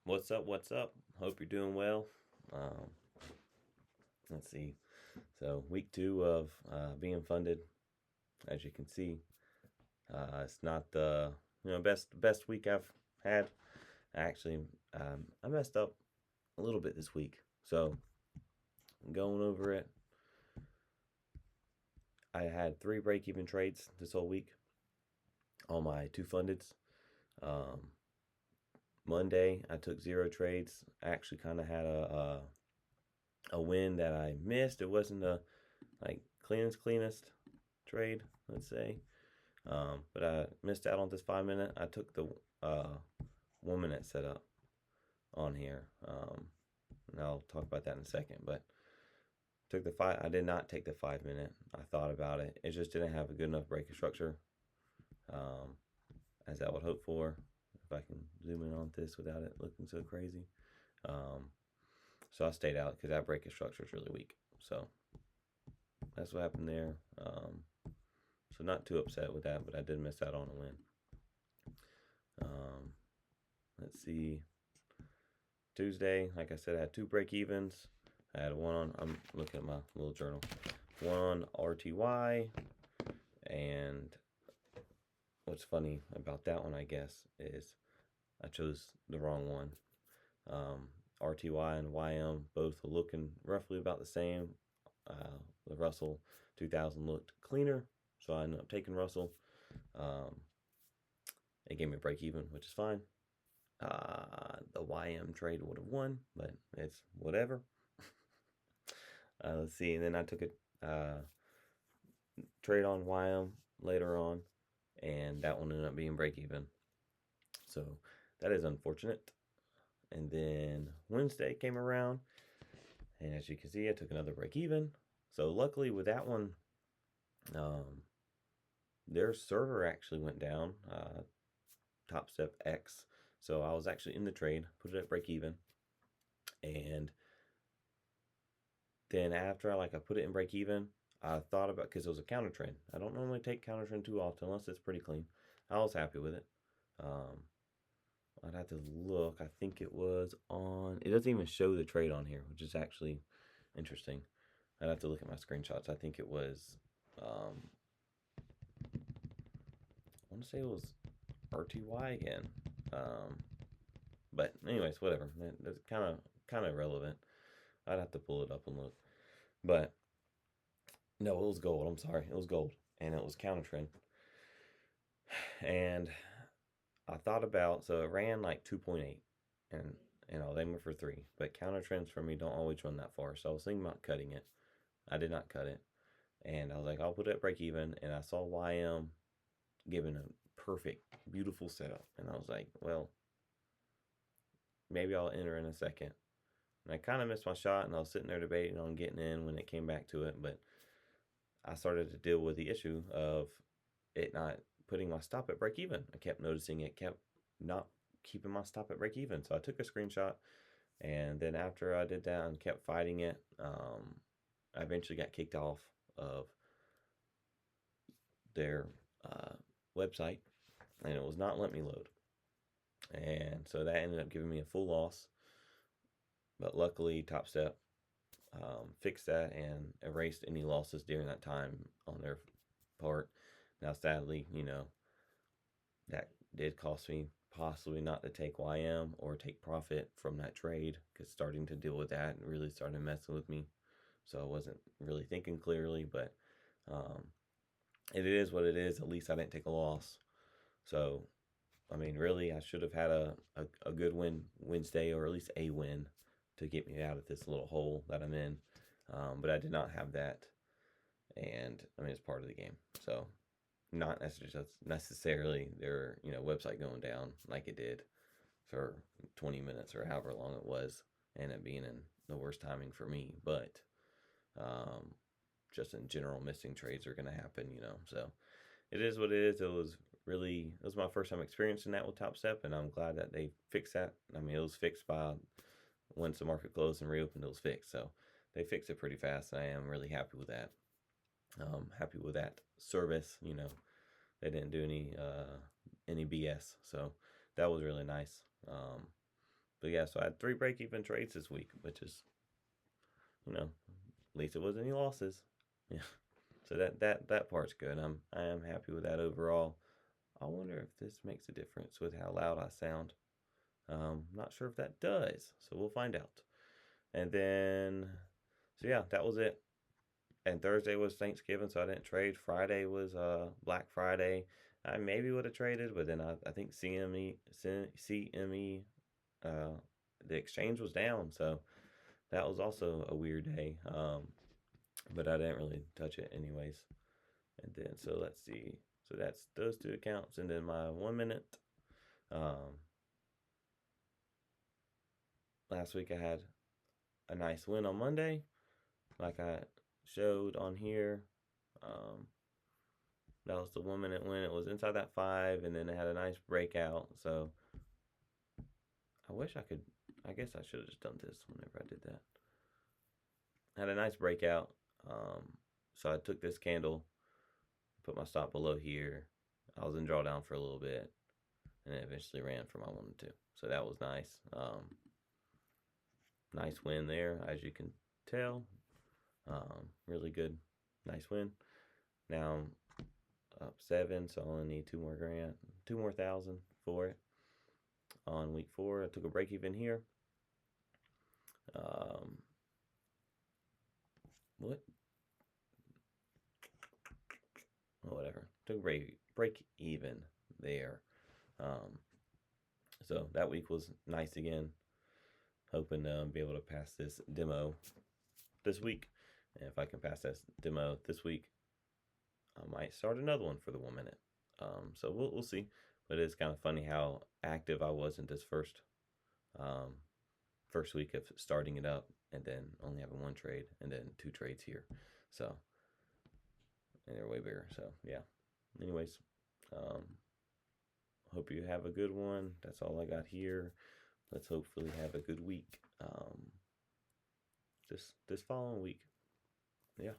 What's up? What's up? Hope you're doing well. Um, let's see. So week 2 of being funded, as you can see, it's not the best week I've had. Actually, I messed up a little bit this week. So going over it, I had 3 break-even trades this whole week on my 2 fundeds. Monday I took 0 trades. I actually kind of had a win that I missed. It wasn't a cleanest trade, let's say. But I missed out on this 5-minute. I took the 1-minute setup on here. And I'll talk about that in a second. But took the 5. I did not take the 5-minute. I thought about it. It just didn't have a good enough breaker structure, as I would hope for. If I can zoom in on this without it looking so crazy. So I stayed out because that breaker structure is really weak. So that's what happened there. So not too upset with that, but I did miss out on a win. Let's see. Tuesday, like I said, I had 2 break evens. I had one on, I'm looking at my little journal, one on RTY. And what's funny about that one, I guess, is I chose the wrong one. RTY and YM both looking roughly about the same. The Russell 2000 looked cleaner, so I ended up taking Russell. It gave me a break even, which is fine. The YM trade would have won, but it's whatever. Let's see, and then I took a trade on YM later on, and that one ended up being break even. So that is unfortunate. And then Wednesday came around, and as you can see, I took another break even. So luckily with that one, their server actually went down, Top Step X. So I was actually in the trade, put it at break even, and then after I put it in break even, I thought about, because it was a counter trend. I don't normally take counter trend too often unless it's pretty clean. I was happy with it. I'd have to look. I think it was on. It doesn't even show the trade on here, which is actually interesting. I'd have to look at my screenshots. I think it was. I want to say it was RTY again. But anyways, whatever. That's kind of irrelevant. I'd have to pull it up and look. But no, it was gold. I'm sorry, it was gold, and it was counter trend. And I thought about, so it ran like 2.8, and I was aiming for 3. But counter trends for me don't always run that far, so I was thinking about cutting it. I did not cut it, and I was like, I'll put it at break even. And I saw YM giving a perfect, beautiful setup, and I was like, well, maybe I'll enter in a second. And I kind of missed my shot, and I was sitting there debating on getting in when it came back to it, but I started to deal with the issue of it not putting my stop at break even. I kept noticing it kept not keeping my stop at break even. So I took a screenshot, and then after I did that and kept fighting it, I eventually got kicked off of their website, and it was not letting me load. And so that ended up giving me a full loss. But luckily, Top Step fixed that and erased any losses during that time on their part. Now, sadly, that did cost me possibly not to take YM or take profit from that trade, because starting to deal with that and really started messing with me. So I wasn't really thinking clearly, but it is what it is. At least I didn't take a loss. So, I mean, really, I should have had a good win Wednesday, or at least a win to get me out of this little hole that I'm in. But I did not have that. And, I mean, it's part of the game. So, not necessarily their website going down like it did for 20 minutes or however long it was, and it being in the worst timing for me. But just in general, missing trades are going to happen, so it is what it is. It was my first time experiencing that with Top Step, and I'm glad that they fixed that. I mean, it was fixed by once the market closed and reopened, it was fixed. So they fixed it pretty fast. I am really happy with that. Happy with that service. They didn't do any BS, so that was really nice. But yeah, so I had 3 break-even trades this week, which is, at least it wasn't any losses. Yeah. So that part's good. I am happy with that overall. I wonder if this makes a difference with how loud I sound. Not sure if that does, so we'll find out. And then, so yeah, that was it. And Thursday was Thanksgiving, so I didn't trade. Friday was Black Friday. I maybe would have traded, but then I think CME, the exchange was down, so that was also a weird day. But I didn't really touch it anyways. And then, so let's see. So that's those 2 accounts, and then my 1 minute. Last week I had a nice win on Monday, like I showed on here. That was the 1 minute win. It was inside that 5, and then it had a nice breakout. So I wish I could. I guess I should have just done this whenever I did that. Had a nice breakout. So I took this candle, put my stop below here. I was in drawdown for a little bit, and it eventually ran for my 1 and 2. So that was nice. Nice win there, as you can tell. Really good, nice win. Now I'm up 7, so I only need 2 more grand, 2 more thousand for it. On week 4, I took a break even here. What? Oh, whatever. Took a break even there. So that week was nice again. Hoping to be able to pass this demo this week. And if I can pass this demo this week, I might start another one for the 1 minute. So we'll see. But it's kind of funny how active I was in this first week of starting it up, and then only having 1 trade, and then 2 trades here. So, and they're way bigger. So yeah. Anyways, hope you have a good one. That's all I got here. Let's hopefully have a good week. This following week. Yeah.